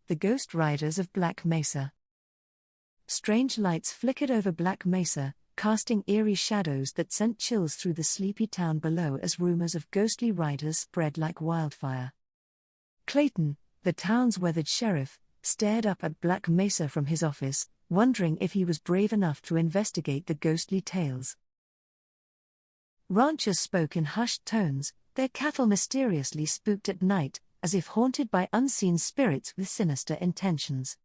the Ghost Riders of Black Mesa. Strange lights flickered over Black Mesa, casting eerie shadows that sent chills through the sleepy town below as rumors of ghostly riders spread like wildfire. Clayton, the town's weathered sheriff, stared up at Black Mesa from his office, wondering if he was brave enough to investigate the ghostly tales. Ranchers spoke in hushed tones, their cattle mysteriously spooked at night, as if haunted by unseen spirits with sinister intentions.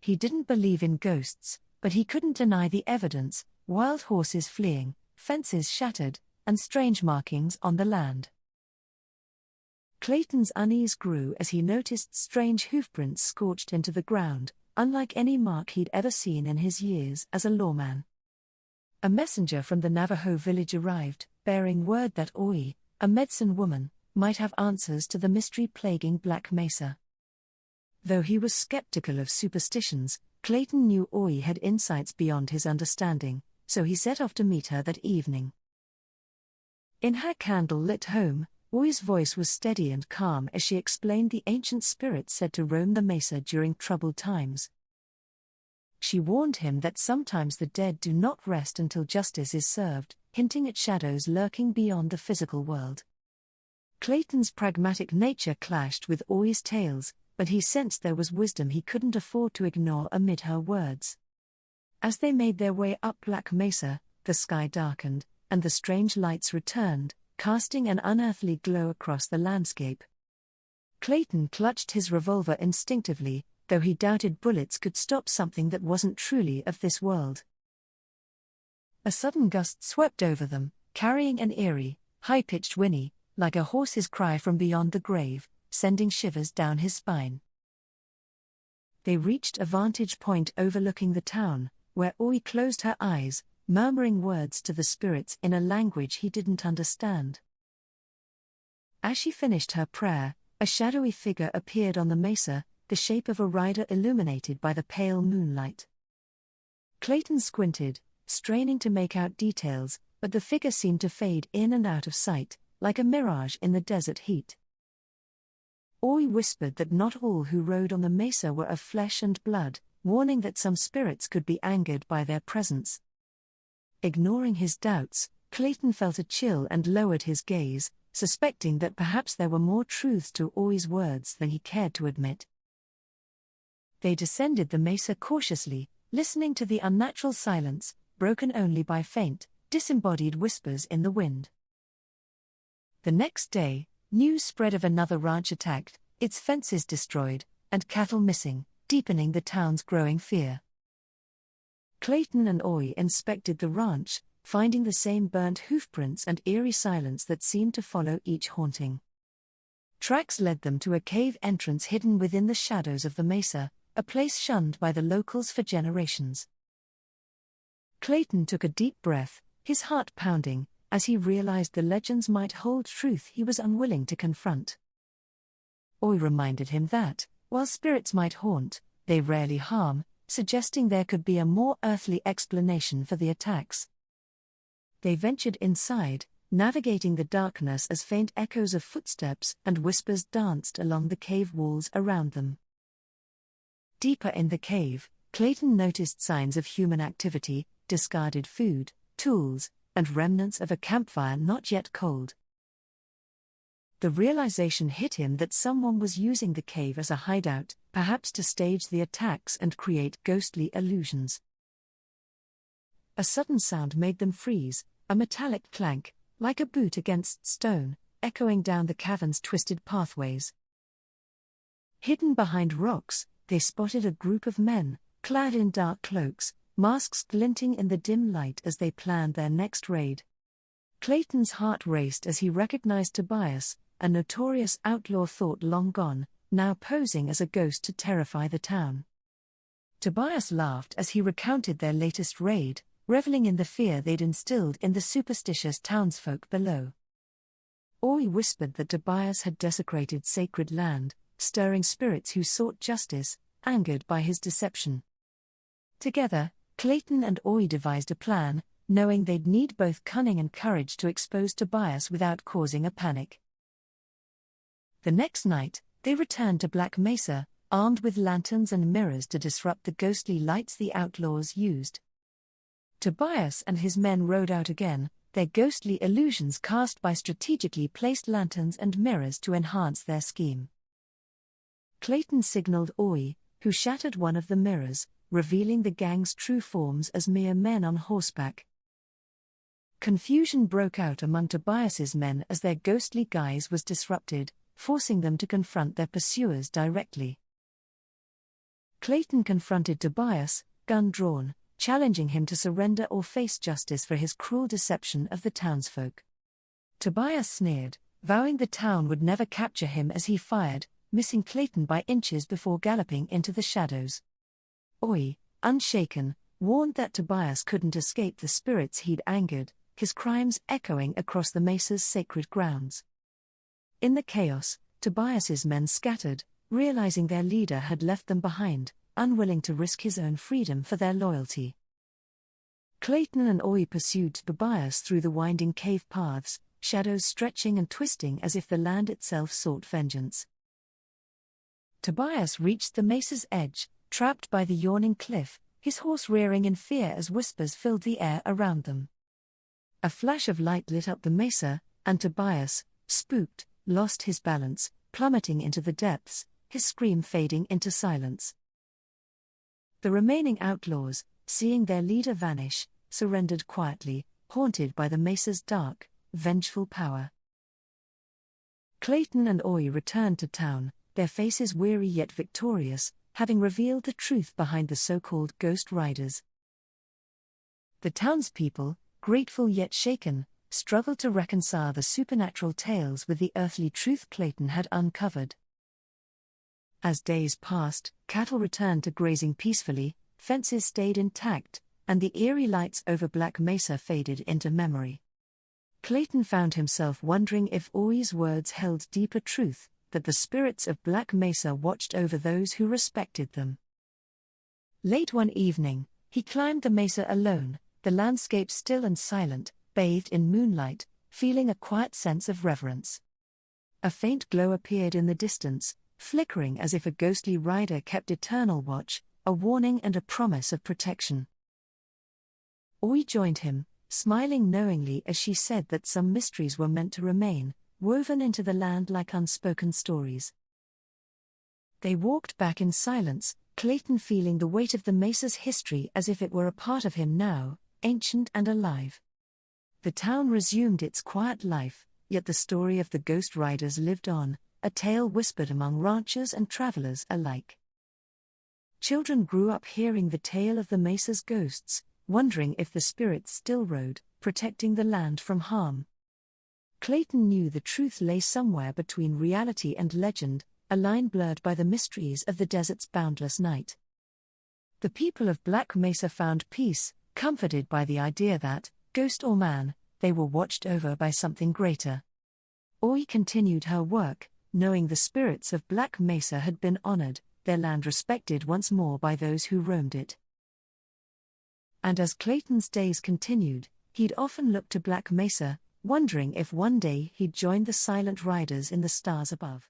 He didn't believe in ghosts, but he couldn't deny the evidence: wild horses fleeing, fences shattered, and strange markings on the land. Clayton's unease grew as he noticed strange hoofprints scorched into the ground, unlike any mark he'd ever seen in his years as a lawman. A messenger from the Navajo village arrived, bearing word that Awee, a medicine woman, might have answers to the mystery plaguing Black Mesa. Though he was skeptical of superstitions, Clayton knew Awee had insights beyond his understanding, so he set off to meet her that evening. In her candle-lit home, Awee's voice was steady and calm as she explained the ancient spirits said to roam the mesa during troubled times. She warned him that sometimes the dead do not rest until justice is served, hinting at shadows lurking beyond the physical world. Clayton's pragmatic nature clashed with Awee's tales, but he sensed there was wisdom he couldn't afford to ignore amid her words. As they made their way up Black Mesa, the sky darkened, and the strange lights returned, casting an unearthly glow across the landscape. Clayton clutched his revolver instinctively, though he doubted bullets could stop something that wasn't truly of this world. A sudden gust swept over them, carrying an eerie, high-pitched whinny, like a horse's cry from beyond the grave, sending shivers down his spine. They reached a vantage point overlooking the town, where Awee closed her eyes, murmuring words to the spirits in a language he didn't understand. As she finished her prayer, a shadowy figure appeared on the mesa, the shape of a rider illuminated by the pale moonlight. Clayton squinted, straining to make out details, but the figure seemed to fade in and out of sight, like a mirage in the desert heat. Awee whispered that not all who rode on the mesa were of flesh and blood, warning that some spirits could be angered by their presence. Ignoring his doubts, Clayton felt a chill and lowered his gaze, suspecting that perhaps there were more truths to Awee's words than he cared to admit. They descended the mesa cautiously, listening to the unnatural silence, broken only by faint, disembodied whispers in the wind. The next day, news spread of another ranch attacked, its fences destroyed, and cattle missing, deepening the town's growing fear. Clayton and Awee inspected the ranch, finding the same burnt hoofprints and eerie silence that seemed to follow each haunting. Tracks led them to a cave entrance hidden within the shadows of the mesa, a place shunned by the locals for generations. Clayton took a deep breath, his heart pounding, as he realized the legends might hold truth he was unwilling to confront. Awee reminded him that, while spirits might haunt, they rarely harm, suggesting there could be a more earthly explanation for the attacks. They ventured inside, navigating the darkness as faint echoes of footsteps and whispers danced along the cave walls around them. Deeper in the cave, Clayton noticed signs of human activity, discarded food, tools, and remnants of a campfire not yet cold. The realization hit him that someone was using the cave as a hideout, perhaps to stage the attacks and create ghostly illusions. A sudden sound made them freeze, a metallic clank, like a boot against stone, echoing down the cavern's twisted pathways. Hidden behind rocks, they spotted a group of men, clad in dark cloaks, masks glinting in the dim light as they planned their next raid. Clayton's heart raced as he recognized Tobias, a notorious outlaw thought long gone, now posing as a ghost to terrify the town. Tobias laughed as he recounted their latest raid, reveling in the fear they'd instilled in the superstitious townsfolk below. Awee whispered that Tobias had desecrated sacred land, stirring spirits who sought justice, angered by his deception. Together, Clayton and Awee devised a plan, knowing they'd need both cunning and courage to expose Tobias without causing a panic. The next night, they returned to Black Mesa, armed with lanterns and mirrors to disrupt the ghostly lights the outlaws used. Tobias and his men rode out again, their ghostly illusions cast by strategically placed lanterns and mirrors to enhance their scheme. Clayton signaled Awee, who shattered one of the mirrors, revealing the gang's true forms as mere men on horseback. Confusion broke out among Tobias's men as their ghostly guise was disrupted, forcing them to confront their pursuers directly. Clayton confronted Tobias, gun drawn, challenging him to surrender or face justice for his cruel deception of the townsfolk. Tobias sneered, vowing the town would never capture him as he fired, missing Clayton by inches before galloping into the shadows. Awee, unshaken, warned that Tobias couldn't escape the spirits he'd angered, his crimes echoing across the mesa's sacred grounds. In the chaos, Tobias's men scattered, realizing their leader had left them behind, unwilling to risk his own freedom for their loyalty. Clayton and Awee pursued Tobias through the winding cave paths, shadows stretching and twisting as if the land itself sought vengeance. Tobias reached the mesa's edge, trapped by the yawning cliff, his horse rearing in fear as whispers filled the air around them. A flash of light lit up the mesa, and Tobias, spooked, lost his balance, plummeting into the depths, his scream fading into silence. The remaining outlaws, seeing their leader vanish, surrendered quietly, haunted by the mesa's dark, vengeful power. Clayton and Awee returned to town, their faces weary yet victorious, having revealed the truth behind the so-called ghost riders. The townspeople, grateful yet shaken, struggled to reconcile the supernatural tales with the earthly truth Clayton had uncovered. As days passed, cattle returned to grazing peacefully, fences stayed intact, and the eerie lights over Black Mesa faded into memory. Clayton found himself wondering if Awee's words held deeper truth, that the spirits of Black Mesa watched over those who respected them. Late one evening, he climbed the mesa alone, the landscape still and silent, bathed in moonlight, feeling a quiet sense of reverence. A faint glow appeared in the distance, flickering as if a ghostly rider kept eternal watch, a warning and a promise of protection. Awee joined him, smiling knowingly as she said that some mysteries were meant to remain, woven into the land like unspoken stories. They walked back in silence, Clayton feeling the weight of the mesa's history as if it were a part of him now, ancient and alive. The town resumed its quiet life, yet the story of the ghost riders lived on, a tale whispered among ranchers and travelers alike. Children grew up hearing the tale of the mesa's ghosts, wondering if the spirits still rode, protecting the land from harm. Clayton knew the truth lay somewhere between reality and legend, a line blurred by the mysteries of the desert's boundless night. The people of Black Mesa found peace, comforted by the idea that, ghost or man, they were watched over by something greater. Awee continued her work, knowing the spirits of Black Mesa had been honored, their land respected once more by those who roamed it. And as Clayton's days continued, he'd often look to Black Mesa, wondering if one day he'd join the silent riders in the stars above.